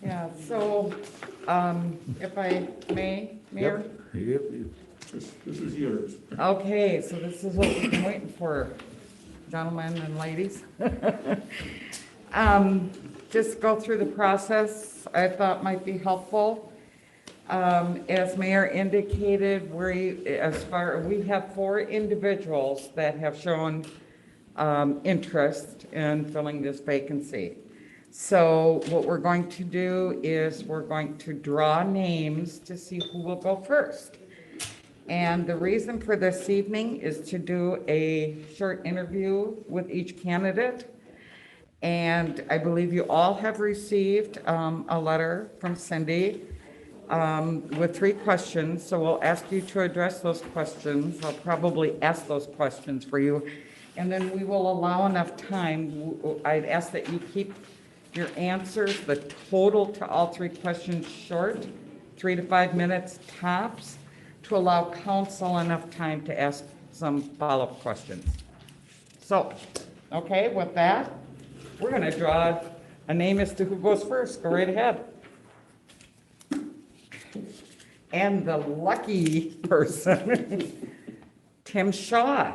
Yeah, so, if I may, Mayor? Yep. This is yours. Okay, so this is what we've been waiting for, gentlemen and ladies. Just go through the process, I thought might be helpful. As Mayor indicated, we have 4 individuals that have shown interest in filling this vacancy. So what we're going to do is we're going to draw names to see who will go first. And the reason for this evening is to do a short interview with each candidate. And I believe you all have received a letter from Cindy with 3 questions. So we'll ask you to address those questions. I'll probably ask those questions for you. And then we will allow enough time. I'd ask that you keep your answers, the total to all 3 questions short, 3 to 5 minutes tops, to allow council enough time to ask some follow-up questions. So, okay, with that, we're going to draw a name as to who goes first. Go right ahead. And the lucky person, Tim Shaw.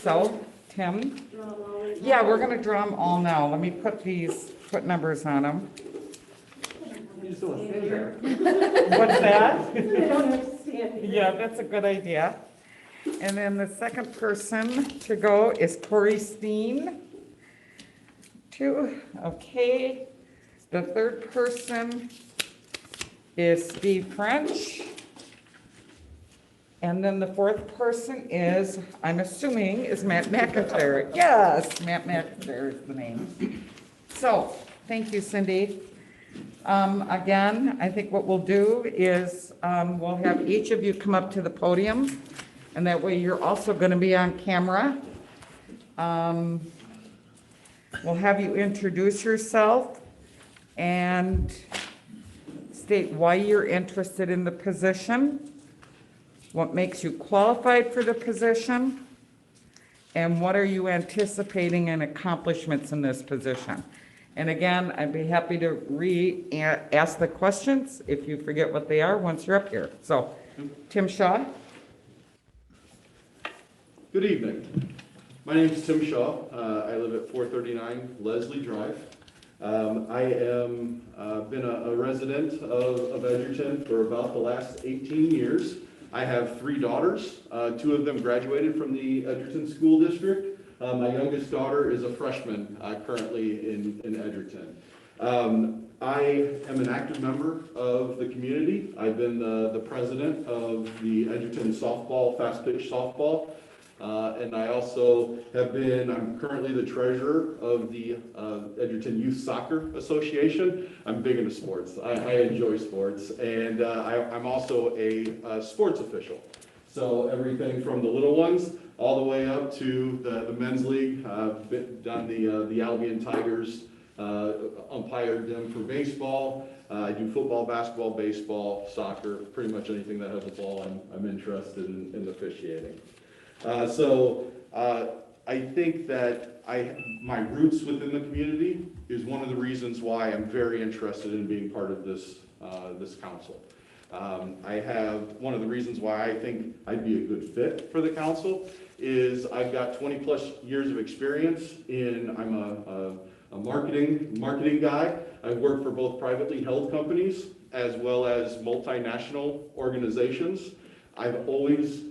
So, Tim? Yeah, we're going to draw them all now. Let me put numbers on them. What's that? Yeah, that's a good idea. And then the second person to go is Corey Steen. 2, okay. The third person is Steve French. And then the 4th person is, I'm assuming, is Matt McIntyre. Yes, Matt McIntyre is the name. So, thank you, Cindy. Again, I think what we'll do is we'll have each of you come up to the podium, and that way you're also going to be on camera. We'll have you introduce yourself and state why you're interested in the position, what makes you qualified for the position, and what are you anticipating in accomplishments in this position. And again, I'd be happy to ask the questions if you forget what they are once you're up here. So, Tim Shaw. Good evening. My name is Tim Shaw. I live at 439 Leslie Drive. I am been a resident of Edgerton for about the last 18 years. I have 3 daughters. 2 of them graduated from the Edgerton School District. My youngest daughter is a freshman currently in Edgerton. I am an active member of the community. I've been the president of the Edgerton softball, fast pitch softball. And I also I'm currently the treasurer of the Edgerton Youth Soccer Association. I'm big into sports. I enjoy sports. And I'm also a sports official. So everything from the little ones all the way up to the men's league. I've done the Albion Tigers, umpired them for baseball. I do football, basketball, baseball, soccer, pretty much anything that has a ball. I'm interested in officiating. So I think that my roots within the community is one of the reasons why I'm very interested in being part of this council. One of the reasons why I think I'd be a good fit for the council is I've got 20 plus years of experience I'm a marketing guy. I've worked for both privately held companies as well as multinational organizations. I've always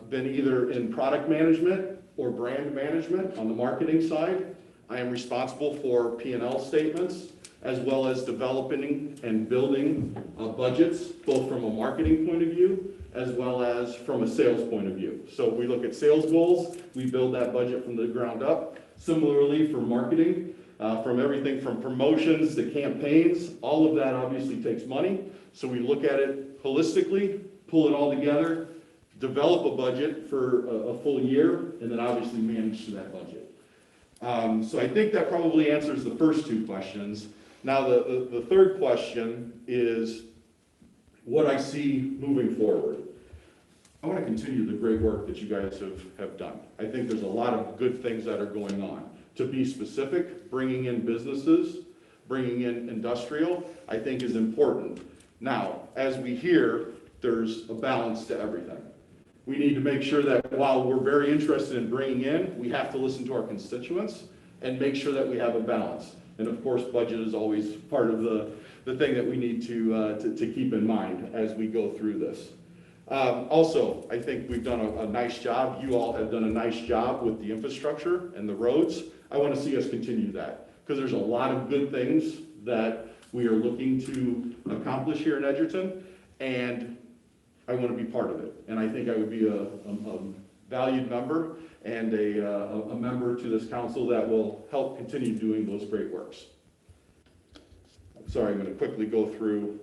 been either in product management or brand management on the marketing side. I am responsible for P&L statements as well as developing and building budgets, both from a marketing point of view as well as from a sales point of view. So we look at sales goals, we build that budget from the ground up. Similarly for marketing, from everything from promotions to campaigns, all of that obviously takes money. So we look at it holistically, pull it all together, develop a budget for a full year, and then obviously manage to that budget. So I think that probably answers the first 2 questions. Now the third question is what I see moving forward. I want to continue the great work that you guys have done. I think there's a lot of good things that are going on. To be specific, bringing in businesses, bringing in industrial, I think is important. Now, as we hear, there's a balance to everything. We need to make sure that while we're very interested in bringing in, we have to listen to our constituents and make sure that we have a balance. And of course, budget is always part of the thing that we need to keep in mind as we go through this. Also, I think we've done a nice job. You all have done a nice job with the infrastructure and the roads. I want to see us continue that because there's a lot of good things that we are looking to accomplish here in Edgerton, and I want to be part of it. And I think I would be a valued member and a member to this council that will help continue doing those great works. I'm sorry, I'm going to quickly go through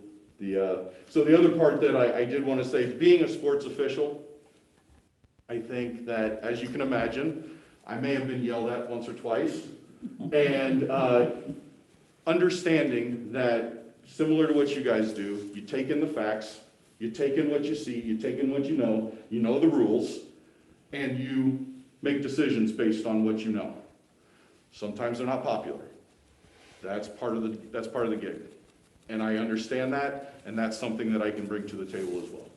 so the other part that I did want to say, being a sports official, I think that, as you can imagine, I may have been yelled at once or twice, and understanding that, similar to what you guys do, you take in the facts, you take in what you see, you take in what you know the rules, and you make decisions based on what you know. Sometimes they're not popular. That's part of the gig. And I understand that, and that's something that I can bring to the table as well.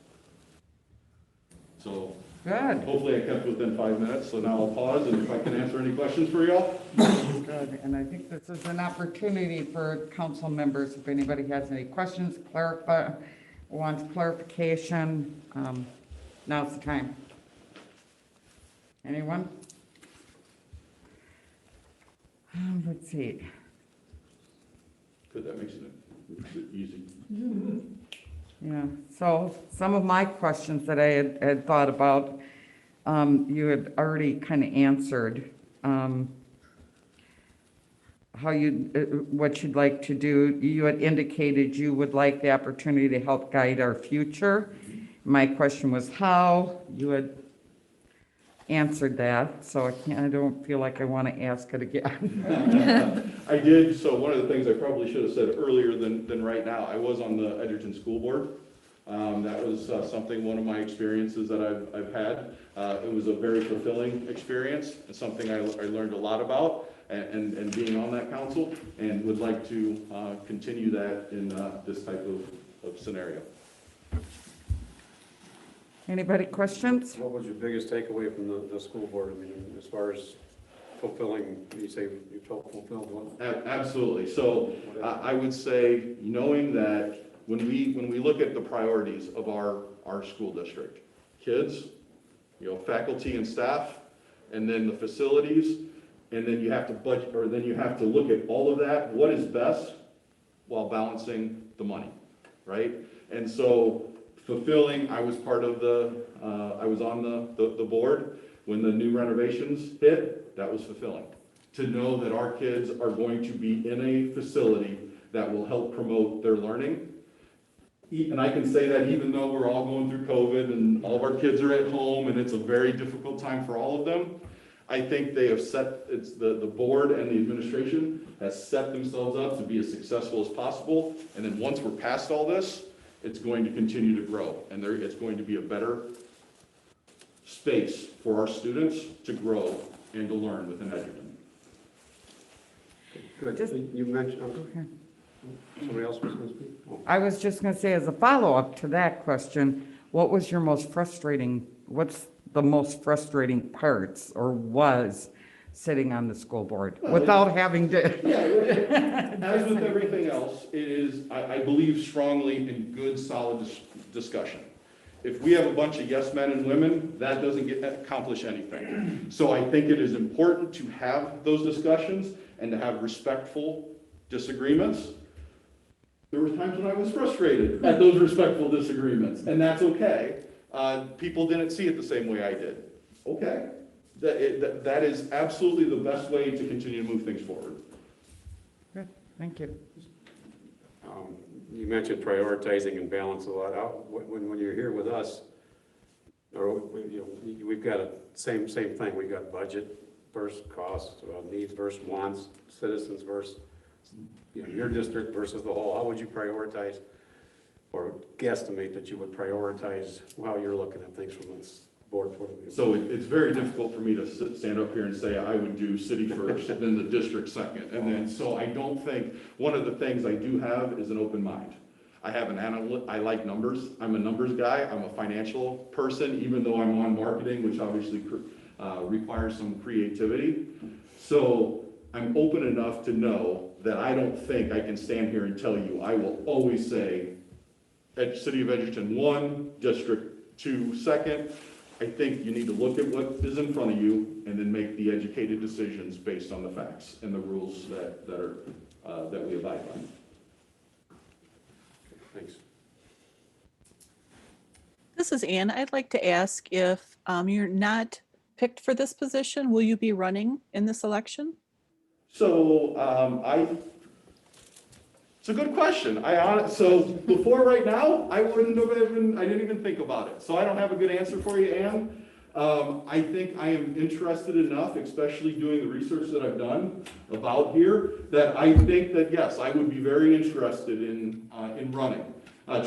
So, Good. hopefully I kept within 5 minutes, so now I'll pause, and if I can answer any questions for y'all. Good, and I think this is an opportunity for council members, if anybody has any questions, wants clarification, now's the time. Anyone? Let's see. Good, that makes it easy. Yeah, so some of my questions that I had thought about, you had already kind of answered. How what you'd like to do. You had indicated you would like the opportunity to help guide our future. My question was how. You had answered that, so I don't feel like I want to ask it again. I did, so one of the things I probably should have said earlier than right now, I was on the Edgerton School Board. That was one of my experiences that I've had. It was a very fulfilling experience and something I learned a lot about. And being on that council, and would like to continue that in this type of scenario. Anybody questions? What was your biggest takeaway from the school board? I mean, as far as fulfilling, you say you felt fulfilled one? Absolutely. So I would say, knowing that when we look at the priorities of our school district, kids, faculty and staff, and then the facilities, and then you have to budget, or then you have to look at all of that, what is best while balancing the money, right? And so fulfilling, I was part of I was on the board when the new renovations hit. That was fulfilling. To know that our kids are going to be in a facility that will help promote their learning. And I can say that even though we're all going through COVID and all of our kids are at home and it's a very difficult time for all of them, I think they have the board and the administration has set themselves up to be as successful as possible. And then once we're past all this, it's going to continue to grow. And it's going to be a better space for our students to grow and to learn within Edgerton. Good. You mentioned, Okay. somebody else was going to speak? Oh. I was just going to say, as a follow-up to that question, what's the most frustrating parts, or was sitting on the school board without having to? Yeah, as with everything else, it is, I believe strongly in good, solid discussion. If we have a bunch of yes men and women, that doesn't accomplish anything. So I think it is important to have those discussions and to have respectful disagreements. There were times when I was frustrated at those respectful disagreements, and that's okay. People didn't see it the same way I did. Okay. That is absolutely the best way to continue to move things forward. Good, thank you. You mentioned prioritizing and balance a lot. When you're here with us, or we've got a same thing. We've got budget versus cost, needs versus wants, citizens versus your district versus the whole. How would you prioritize, or guesstimate that you would prioritize how you're looking at things from board point of view. So it's very difficult for me to stand up here and say I would do city first, then the district second. And then, so I don't think, one of the things I do have is an open mind. I have I like numbers. I'm a numbers guy. I'm a financial person, even though I'm on marketing, which obviously requires some creativity. So I'm open enough to know that I don't think I can stand here and tell you, I will always say, City of Edgerton 1, District 2 second. I think you need to look at what is in front of you and then make the educated decisions based on the facts and the rules that we abide by. Thanks. This is Ann. I'd like to ask if you're not picked for this position, will you be running in this election? So, it's a good question. So before right now, I didn't even think about it. So I don't have a good answer for you, Ann. I think I am interested enough, especially doing the research that I've done about here, that I think that yes, I would be very interested in running.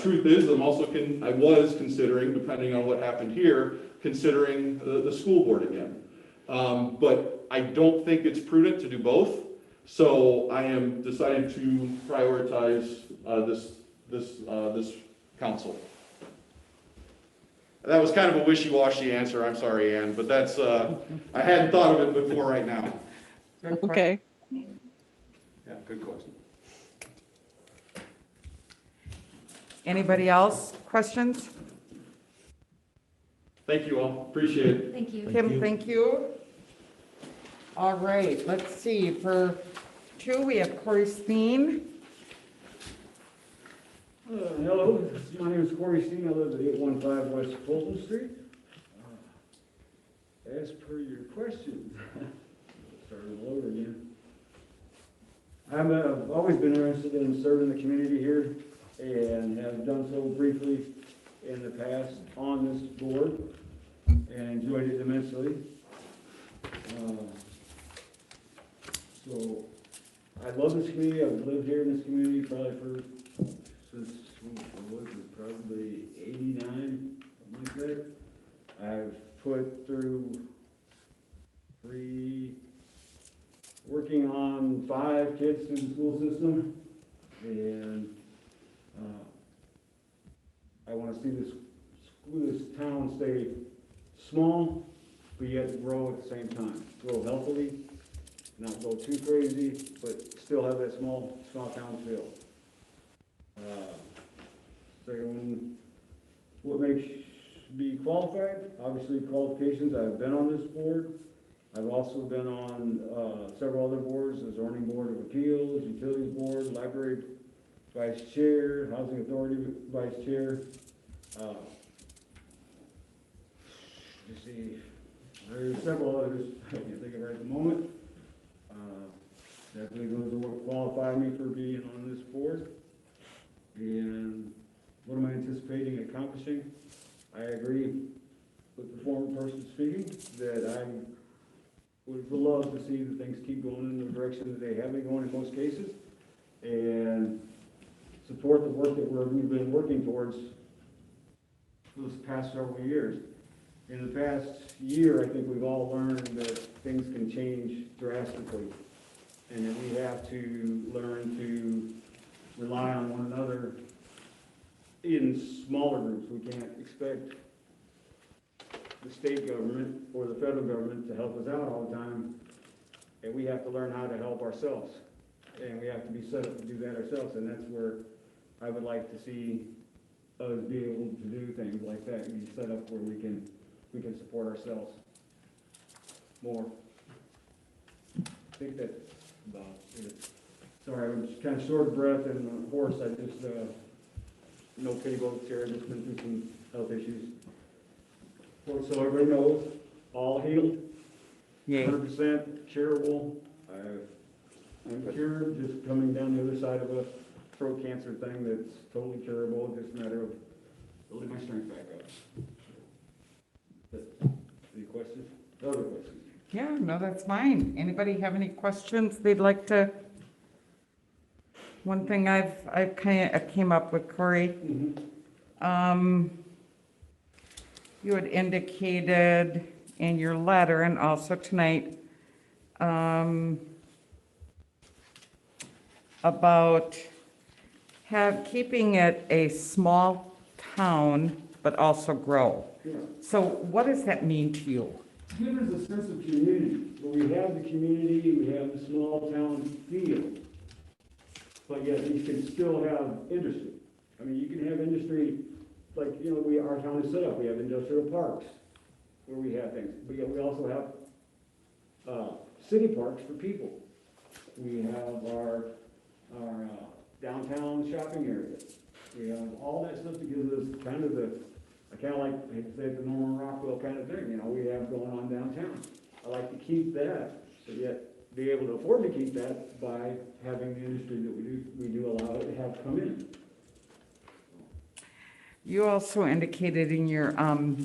Truth is, I was considering, depending on what happened here, considering the school board again. But I don't think it's prudent to do both. So I am decided to prioritize this council. That was kind of a wishy-washy answer. I'm sorry, Ann, but that's I hadn't thought of it before right now. Okay. Yeah, good question. Anybody else? Questions? Thank you all. Appreciate it. Thank you. Kim, thank you. All right, let's see. For 2, we have Corey Steen. Hello, my name is Corey Steen. I live at 815 West Fulton Street. As per your questions, starting all over again. I've always been interested in serving the community here and have done so briefly in the past on this board and enjoyed it immensely. So I love this community. I've lived here in this community probably since probably 89, something like that. I've put through working on 5 kids through the school system, and I want to see this town stay small, but yet grow at the same time. Grow healthily, not go too crazy, but still have that small town feel. Second, what makes me qualified? Obviously qualifications. I've been on this board. I've also been on several other boards, the zoning board of appeals, utilities board, library vice chair, housing authority vice chair. You see, there's several others I can't think of right at the moment. Definitely those are what qualify me for being on this board. And what am I anticipating accomplishing? I agree with the former person speaking that I would love to see that things keep going in the direction that they have been going in most cases, and support the work that we've been working towards for this past several years. In the past year, I think we've all learned that things can change drastically, and that we have to learn to rely on one another in smaller groups. We can't expect the state government or the federal government to help us out all the time, and we have to learn how to help ourselves, and we have to be set up to do that ourselves. And that's where I would like to see us be able to do things like that, and be set up where we can support ourselves more. I think that's about it. Sorry, I was kind of short of breath and hoarse. I just no pity votes here. I've just been through some health issues. So everybody knows, all healed, Yay. 100% curable. I'm cured, just coming down the other side of a throat cancer thing that's totally curable. Just a matter of building my strength back up. Any questions? Other questions? Yeah, no, that's fine. Anybody have any questions they'd like to? One thing I came up with, Corey. you had indicated in your letter and also tonight about keeping it a small town, but also grow. Yeah. So what does that mean to you? Give us a sense of community, where we have the community, we have the small town feel, but yet we can still have industry. I mean, you can have industry, like, our town is set up, we have industrial parks, where we have things, but yet we also have, city parks for people. We have our downtown shopping area. We have all that stuff that gives us kind of like, I hate to say it, the Norman Rockwell kind of thing, we have going on downtown. I like to keep that, but yet be able to afford to keep that by having the industry that we do allow it to have come in. You also indicated in your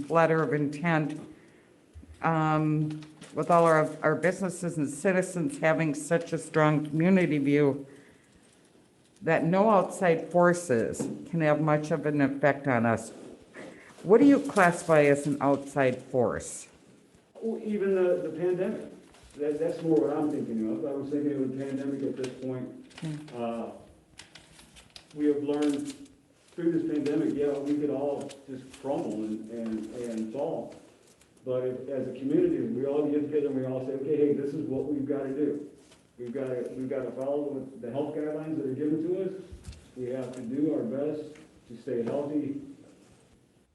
letter of intent, with all our businesses and citizens having such a strong community view, that no outside forces can have much of an effect on us. What do you classify as an outside force? Well, even the pandemic, that's more what I'm thinking of. I was thinking of the pandemic at this point. We have learned through this pandemic, we could all just crumble and fall. But as a community, we all get together and we all say, okay, hey, this is what we've got to do. We've got to follow the health guidelines that are given to us. We have to do our best to stay healthy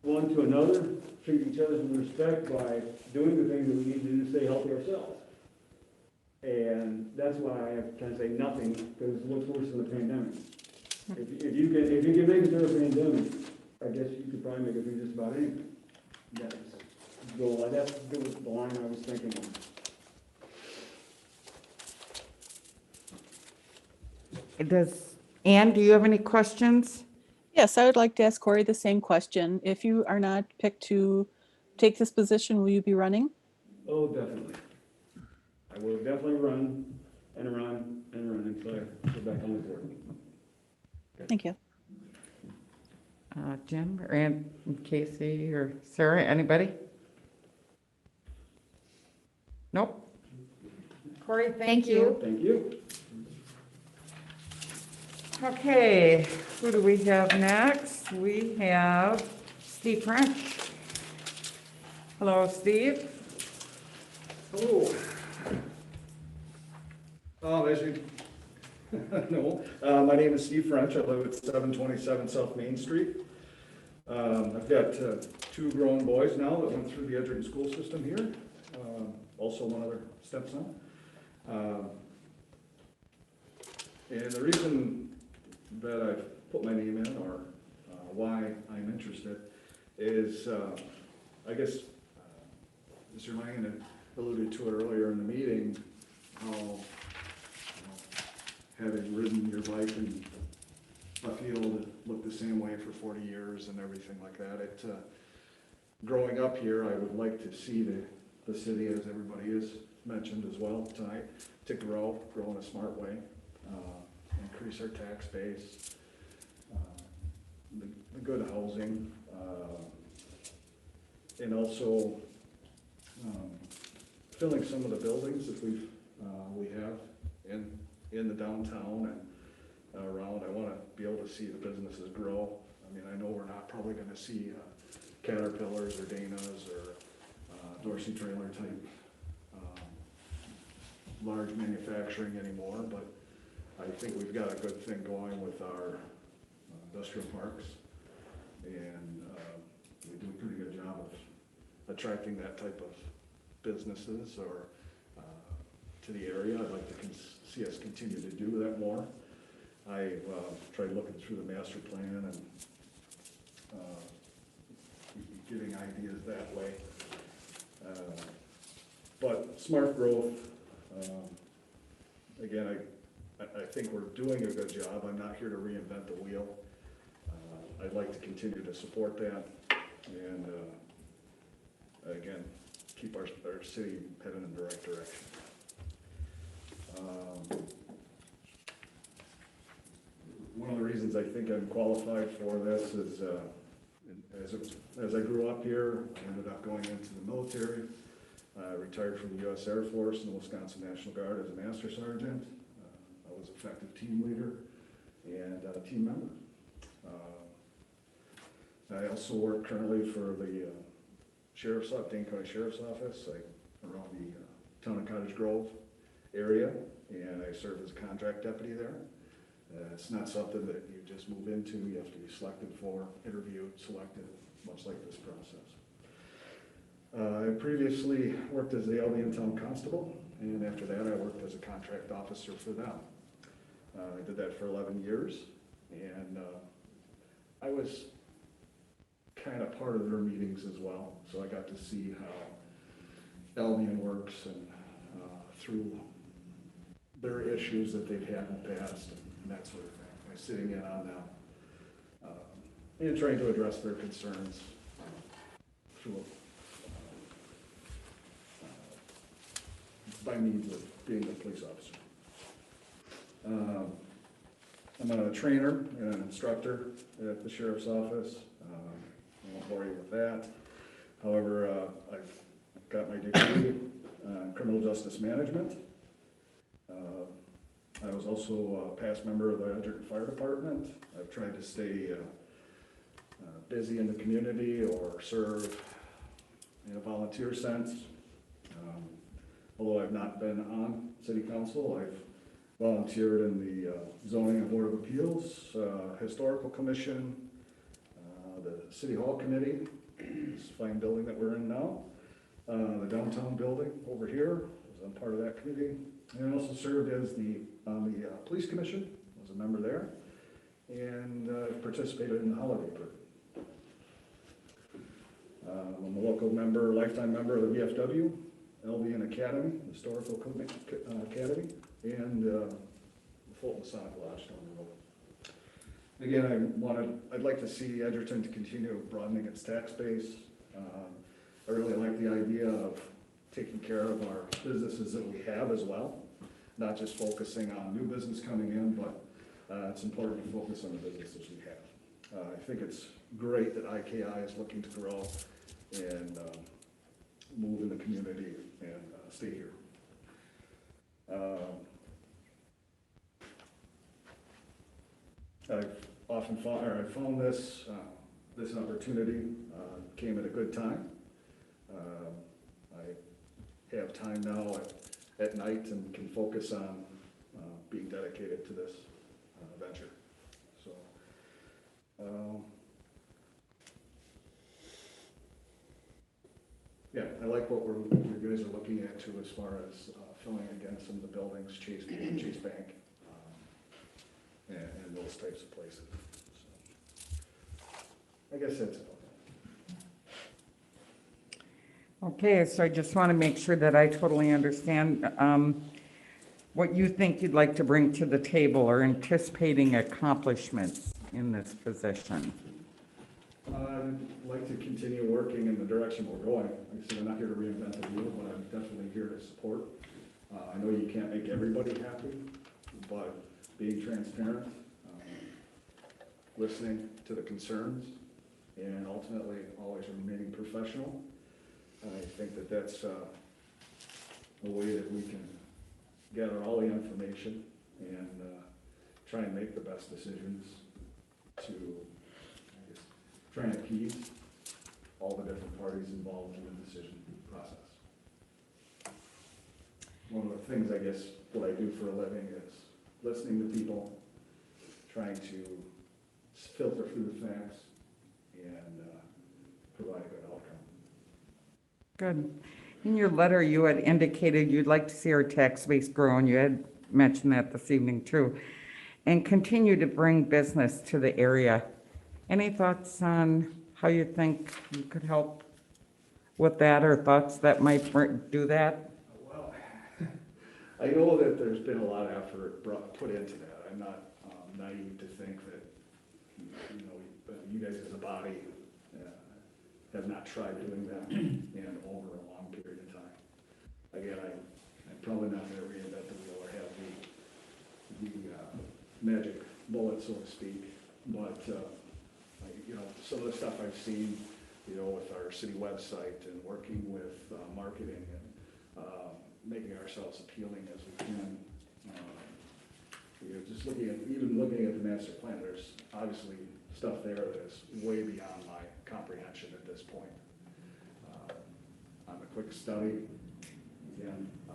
one to another, treat each other with respect by doing the things that we need to do to stay healthy ourselves. And that's why I have to kind of say nothing, because it looks worse than the pandemic. If you can make it through a pandemic, I guess you could probably make it through just about anything. That's the line I was thinking of. Ann, do you have any questions? Yes, I would like to ask Corey the same question. If you are not picked to take this position, will you be running? Oh, definitely. I will definitely run until I get back on the board. Thank you. Jim or Ann, Casey or Sarah, anybody? Nope. Corey, thank you. Thank you. Okay, who do we have next? We have Steve French. Hello, Steve. Hello. As you know, my name is Steve French. I live at 727 South Main Street. I've got two grown boys now that went through the Edgerton school system here. Also one other stepson. And the reason that I've put my name in, or why I'm interested, is I guess Mr. Langen had alluded to it earlier in the meeting, how having ridden your bike in a field that looked the same way for 40 years and everything like that. Growing up here, I would like to see the city, as everybody has mentioned as well tonight, to grow in a smart way, increase our tax base, the good housing, and also filling some of the buildings that we have in the downtown and around. I want to be able to see the businesses grow. I mean, I know we're not probably going to see Caterpillars or Danas or Dorsey trailer type large manufacturing anymore, but I think we've got a good thing going with our industrial parks, and we do a pretty good job of attracting that type of businesses or to the area. I'd like to see us continue to do that more. I tried looking through the master plan and getting ideas that way. But smart growth, again, I think we're doing a good job. I'm not here to reinvent the wheel. I'd like to continue to support that and, again, keep our city headed in the right direction. One of the reasons I think I'm qualified for this is, as I grew up here, I ended up going into the military. I retired from the U.S. Air Force and the Wisconsin National Guard as a Master Sergeant. I was effective team leader and team member. I also work currently for the Dane County Sheriff's Office, around the town of Cottage Grove area, and I serve as a contract deputy there. It's not something that you just move into. You have to be selected for, interviewed, selected, much like this process. I previously worked as the Albion Town Constable, and after that I worked as a contract officer for them. I did that for 11 years, and I was kind of part of their meetings as well, so I got to see how Albion works and through their issues that they've had in the past and that sort of thing. By sitting in on them and trying to address their concerns through by means of being a police officer. I'm a trainer and an instructor at the Sheriff's Office. I won't bore you with that. However, I've got my degree in criminal justice management. I was also a past member of the Edgerton Fire Department. I've tried to stay busy in the community or serve in a volunteer sense. Although I've not been on city council, I've volunteered in the zoning and board of appeals, historical commission, the city hall committee, this fine building that we're in now, the downtown building over here, I was on part of that committee. And I also served as on the police commission, was a member there, and participated in the holiday parade. I'm a local member, lifetime member of the VFW, Albion Academy, Historical Academy, and the Fulton Masonic Lodge down the road. Again, I'd like to see Edgerton to continue broadening its tax base. I really like the idea of taking care of our businesses that we have as well, not just focusing on new business coming in, but it's important to focus on the businesses we have. I think it's great that IKI is looking to grow and move in the community and stay here. I've often found, or I found this opportunity came at a good time. I have time now at night and can focus on being dedicated to this venture. So, yeah, I like what you guys are looking at too, as far as filling again some of the buildings, Chase Bank, and those types of places. So, I guess that's it. Okay, so I just want to make sure that I totally understand what you think you'd like to bring to the table or anticipating accomplishments in this position. I'd like to continue working in the direction we're going. Like I said, I'm not here to reinvent the wheel, but I'm definitely here to support. I know you can't make everybody happy, but being transparent, listening to the concerns, and ultimately always remaining professional. I think that that's a way that we can gather all the information and try and make the best decisions to, I guess, try and appease all the different parties involved in the decision process. One of the things, I guess, what I do for a living is listening to people, trying to filter through the facts, and provide a good outcome. Good. In your letter, you had indicated you'd like to see our tax base grow, and you had mentioned that this evening too, and continue to bring business to the area. Any thoughts on how you think you could help with that, or thoughts that might do that? Well, I know that there's been a lot of effort put into that. I'm not naive to think that, you guys as a body have not tried doing that and over a long period of time. Again, I'm probably not going to reinvent the wheel or have the magic bullet, so to speak, but you know, some of the stuff I've seen, you know, with our city website and working with marketing and making ourselves appealing as we can. You know, just even looking at the master plan, there's obviously stuff there that is way beyond my comprehension at this point. I'm a quick study, again, I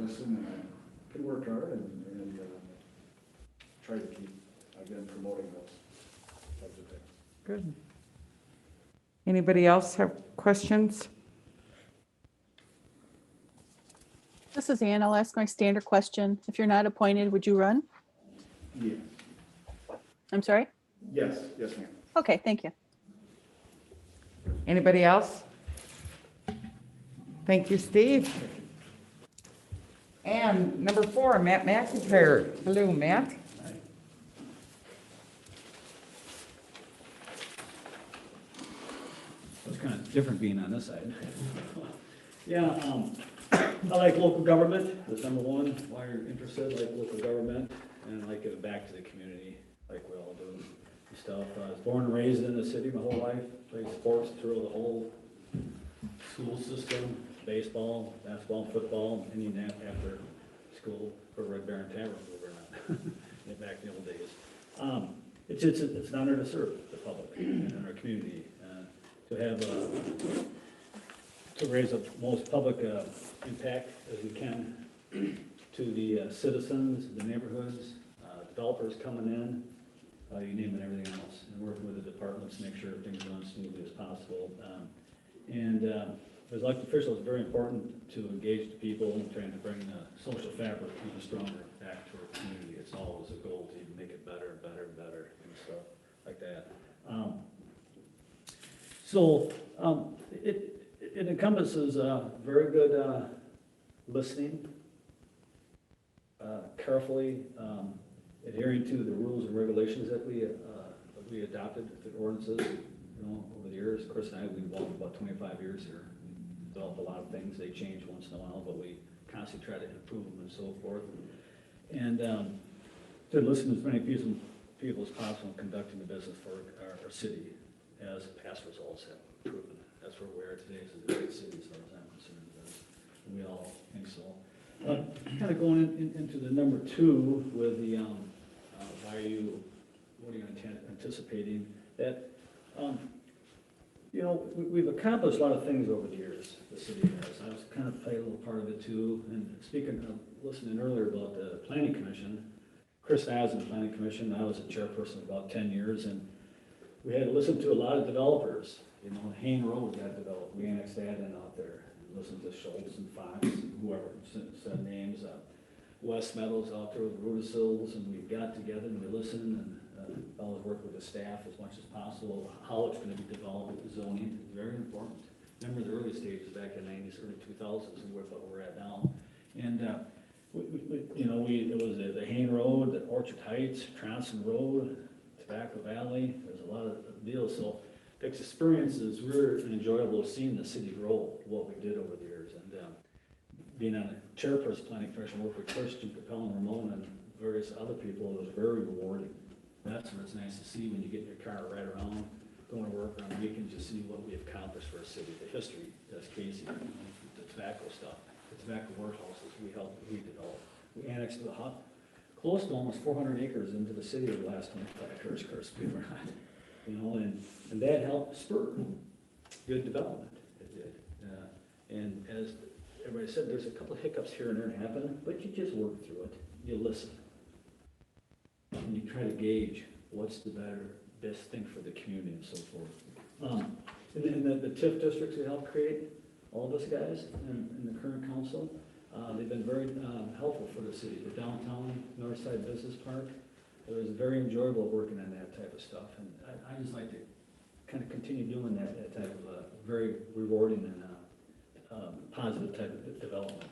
listen and I can work hard and try to keep, again, promoting those types of things. Good. Anybody else have questions? This is Ann. I'll ask my standard question. If you're not appointed, would you run? Yes. I'm sorry? Yes, yes, ma'am. Okay, thank you. Anybody else? Thank you, Steve. And number 4, Matt McIntyre. Hello, Matt. It's kind of different being on this side. Yeah, I like local government, that's number one, why you're interested, like local government, and I like giving back to the community, like we all do, and stuff. I was born and raised in the city my whole life, played sports through the whole school system, baseball, basketball, football, any nap after school for Red Baron Tavern, believe it or not, back in the old days. It's an honor to serve the public and our community, to have, to raise the most public impact as we can to the citizens, the neighborhoods, developers coming in, you name it, everything else, and working with the departments to make sure things run smoothly as possible. As elected officials, it's very important to engage the people and trying to bring the social fabric even stronger back to our community. It's always a goal to even make it better and better and better and stuff like that. It encompasses very good listening, carefully adhering to the rules and regulations that we adopted, the ordinances, you know, over the years. Chris and I, we've involved about 25 years here. We develop a lot of things. They change once in a while, but we constantly try to improve them and so forth. And to listen to as many people as possible in conducting the business for our city, as past results have proven. That's where we are today, as a great city, as far as I'm concerned. We all think so. Kind of going into the number 2 with the, what are you anticipating? That, you know, we've accomplished a lot of things over the years, the city has. I was kind of played a little part of it too. And speaking of, listening earlier about the planning commission, Chris and I was in the planning commission. I was a chairperson for about 10 years, and we had to listen to a lot of developers. You know, Hain Road got developed. We annexed that in out there. Listened to Schultz and Fox, and whoever said names. West Meadows out there with Rudisills, and we got together and we listened and always worked with the staff as much as possible. How it's going to be developed, the zoning is very important. Remember the early stages back in the 90s, early 2000s, and what we're at now. And it was the Hain Road, the Orchard Heights, Tronson Road, Tobacco Valley. There's a lot of deals. So the experiences were enjoyable seeing the city grow, what we did over the years. And being on a chairperson planning commission, work with Christian, Capel, and Ramon, and various other people, it was very rewarding. That's what it's nice to see when you get in your car, ride around, going to work on weekends, you see what we accomplished for a city, the history, that's Casey, you know, the tobacco stuff, the tobacco warehouses we developed. We annexed close to almost 400 acres into the city over the last 25 years, of course, we were not, you know, and that helped spur good development, it did. And as everybody said, there's a couple of hiccups here and there happening, but you just work through it, you listen. And you try to gauge what's the best thing for the community and so forth. And the TIF districts we helped create, all of us guys in the current council, they've been very helpful for the city. The downtown Northside Business Park, it was very enjoyable working on that type of stuff. And I just like to kind of continue doing that type of very rewarding and positive type of development.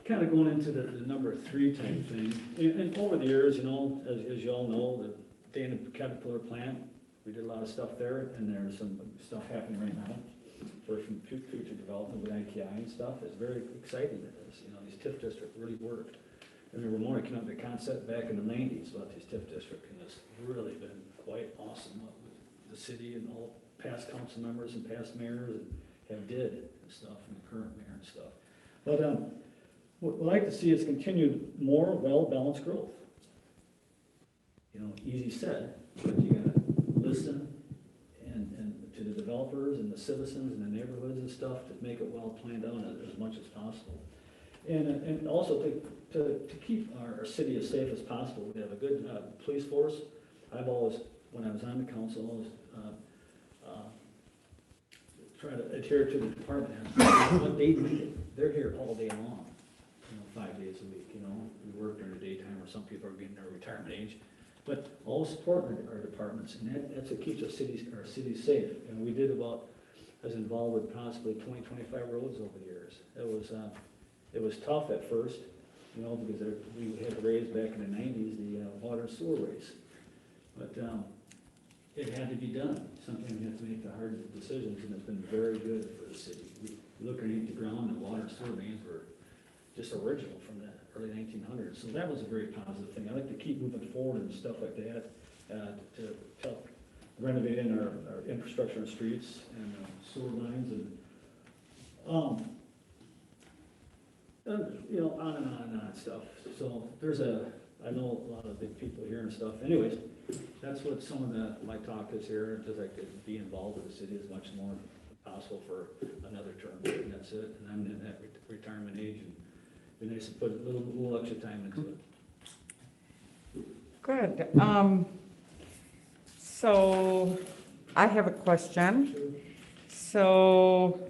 Kind of going into the number 3 type thing, and over the years, you know, as you all know, the Dana Caterpillar plant, we did a lot of stuff there, and there's some stuff happening right now for some future development with IKI and stuff. It's very exciting. It is, you know, these TIF districts really work. I remember Ramona came up with the concept back in the nineties about this TIF district, and it's really been quite awesome what the city and all past council members and past mayors have did and stuff, and the current mayor and stuff. But, what we'd like to see is continued more well-balanced growth. You know, easy said, but you gotta listen and to the developers and the citizens and the neighborhoods and stuff to make it well planned out as much as possible. And also to keep our city as safe as possible. We have a good police force. I've always, when I was on the council, always try to adhere to the department heads. What they need, they're here all day long, 5 days a week, We work during the daytime, or some people are getting their retirement age. But all support our departments, and that's what keeps our city safe. And we did I was involved with possibly 25 roads over the years. It was tough at first, because we had raised back in the 90s, the water and sewer race. But it had to be done. Sometimes you have to make the hard decisions, and it's been very good for the city. We look underneath the ground, and water and sewer mains were just original from the early 1900s. So that was a very positive thing. I like to keep moving forward and stuff like that, to help renovating our infrastructure and streets and sewer lines and, on and on and on stuff. So I know a lot of big people here and stuff. Anyways, that's what some of my talk is here, just like to be involved with the city as much more possible for another term. And that's it. And I'm in that retirement age, and it'd be nice to put a little extra time into it. Good. So I have a question. So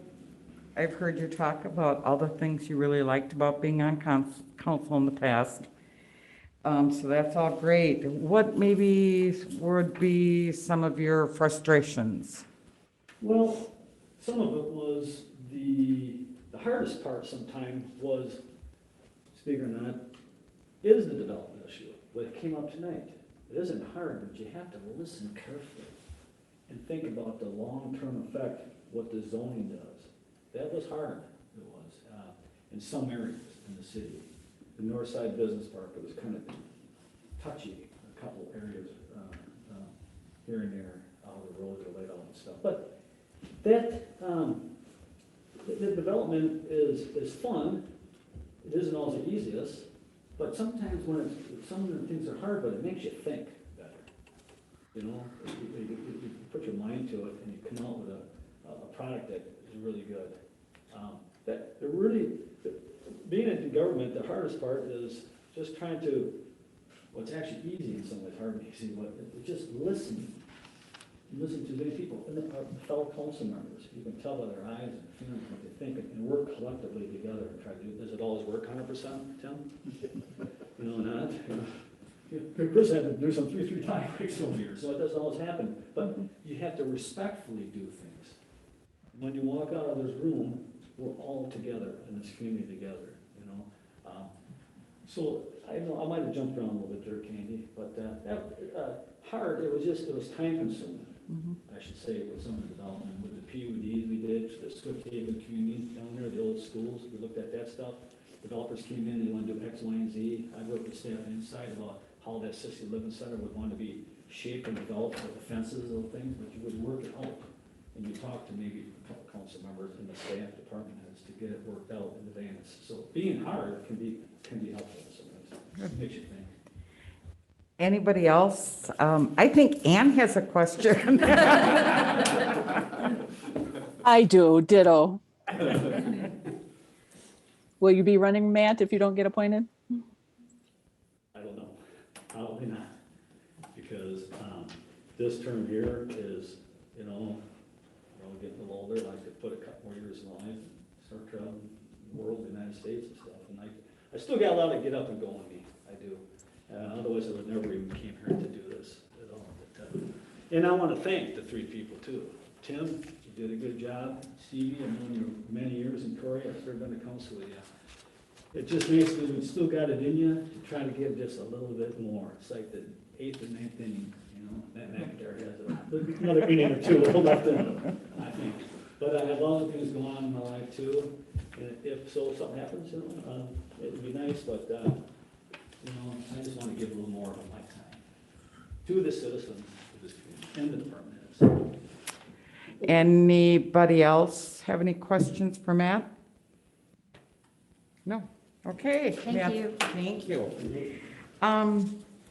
I've heard you talk about all the things you really liked about being on council in the past. So that's all great. What maybe would be some of your frustrations? Well, some of it was the hardest part sometimes was, speak or not, is the development issue. But it came up tonight. It isn't hard, but you have to listen carefully and think about the long-term effect, what the zoning does. That was hard, it was, in some areas in the city. The North Side Business Park, it was kind of touchy, a couple areas here and there, how the roads are laid out and stuff. But that, the development is fun. It isn't always the easiest, but sometimes some of the things are hard, but it makes you think better. You put your mind to it and you come out with a product that is really good. Being in the government, the hardest part is just trying to, well, it's actually easy in some ways, hard and easy, but it's just listening. Listen to many people, and our fellow council members. You can tell by their eyes and feelings what they think, and work collectively together and try to do. Does it always work 100%, Tim? Not. Chris had to do some three times over here, so it doesn't always happen. But you have to respectfully do things. When you walk out of this room, we're all together in this community together. So I know I might have jumped around a little bit there, Candy, but hard. It was time consuming. I should say, with some of the development, with the PUDs we did, the Swift Haven community down there, the old schools, we looked at that stuff. Developers came in, they wanted to do X, Y, and Z. I worked with staff inside about how that assisted living center would want to be shaped and developed with the fences and things, but you would work it out. And you talk to maybe a couple council members and the staff department heads to get it worked out in advance. So being hard can be helpful in some ways. It makes you think. Anybody else? I think Ann has a question. I do, ditto. Will you be running, Matt, if you don't get appointed? I don't know. Probably not. Because this term here is, we're all getting a little older. I like to put a couple more years in life and start traveling the world, the United States and stuff. And I still got a lot to get up and go in me. I do. Otherwise, I would never even came here to do this at all. But, and I want to thank the three people too. Tim, you did a good job. Stevie, I've known you many years, and Corey, I've served on the council with you. It just makes me, we still got it in you to try to give just a little bit more. It's like the 8th or 9th inning, Matt McIntyre has another inning or two left in him, I think. But I have other things going on in my life too. And if something happens, it would be nice, but I just want to give a little more of my time to the citizens of this community and the department heads. Anybody else have any questions for Matt? No? Okay. Matt, Thank you.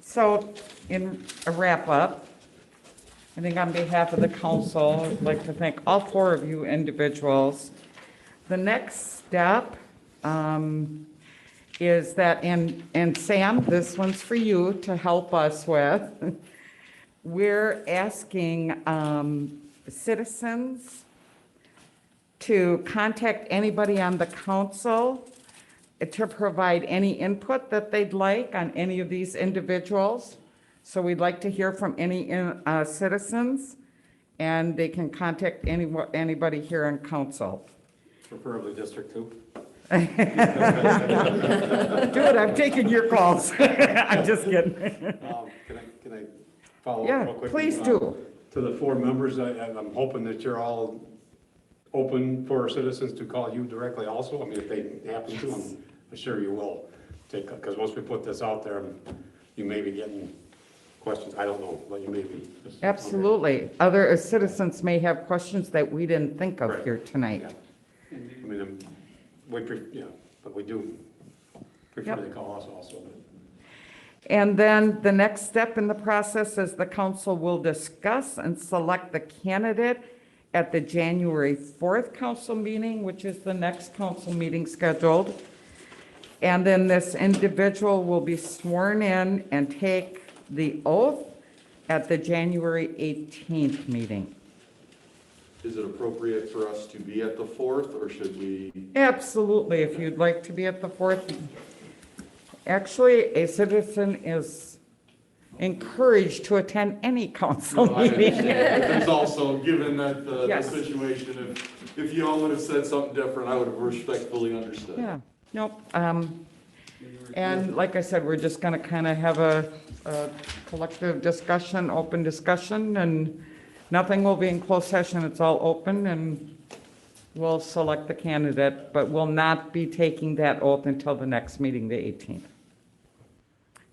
So in a wrap up, I think on behalf of the council, I'd like to thank all four of you individuals. The next step is that, and Sam, this one's for you to help us with. We're asking citizens to contact anybody on the council to provide any input that they'd like on any of these individuals. So we'd like to hear from any citizens, and they can contact anybody here on council. Preferably District 2. Do it, I'm taking your calls. I'm just kidding. Can I follow up Yeah, real quick? please do. To the four members, I'm hoping that you're all open for citizens to call you directly also. I mean, if they happen to, I'm sure you will take, because once we put this out there, you may be getting questions. I don't know, but you may be. Absolutely. Other citizens may have questions that we didn't think of Right. here tonight. Yeah. I mean, but we do prefer they call us also. And then the next step in the process is the council will discuss and select the candidate at the January 4th council meeting, which is the next council meeting scheduled. And then this individual will be sworn in and take the oath at the January 18th meeting. Is it appropriate for us to be at the 4th, or should we? Absolutely, if you'd like to be at the 4th. Actually, a citizen is encouraged to attend any council No, I meeting. understand. But there's also, given that the Yes. situation, if you all would have said something different, I would have respectfully understood. Yeah, nope. And like I said, we're just gonna kind of have a collective discussion, open discussion, and nothing will be in closed session. It's all open, and we'll select the candidate, but we'll not be taking that oath until the next meeting, the 18th.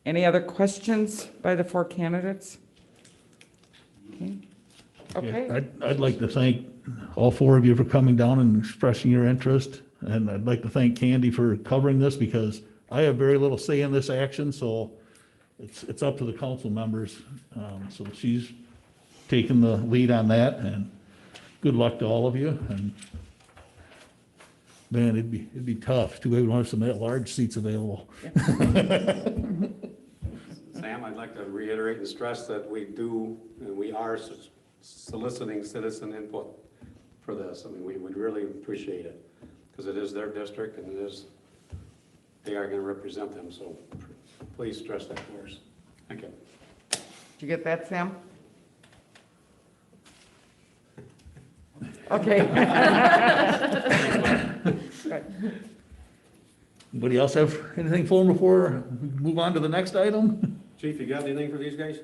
Any other questions by the four candidates? Okay. I'd like to thank all four of you for coming down and expressing your interest. And I'd like to thank Candy for covering this, because I have very little say in this action, so it's up to the council members. So she's taken the lead on that, and good luck to all of you. And man, it'd be tough. Too bad we don't have some at-large seats available. Sam, I'd like to reiterate and stress that we do, and we are soliciting citizen input for this. I mean, we would really appreciate it, because it is their district, and they are going to represent them, so please stress that for us. Thank you. Did you get that, Sam? Okay. Anybody else have anything for them before we move on to the next item? Chief, you got anything for these guys?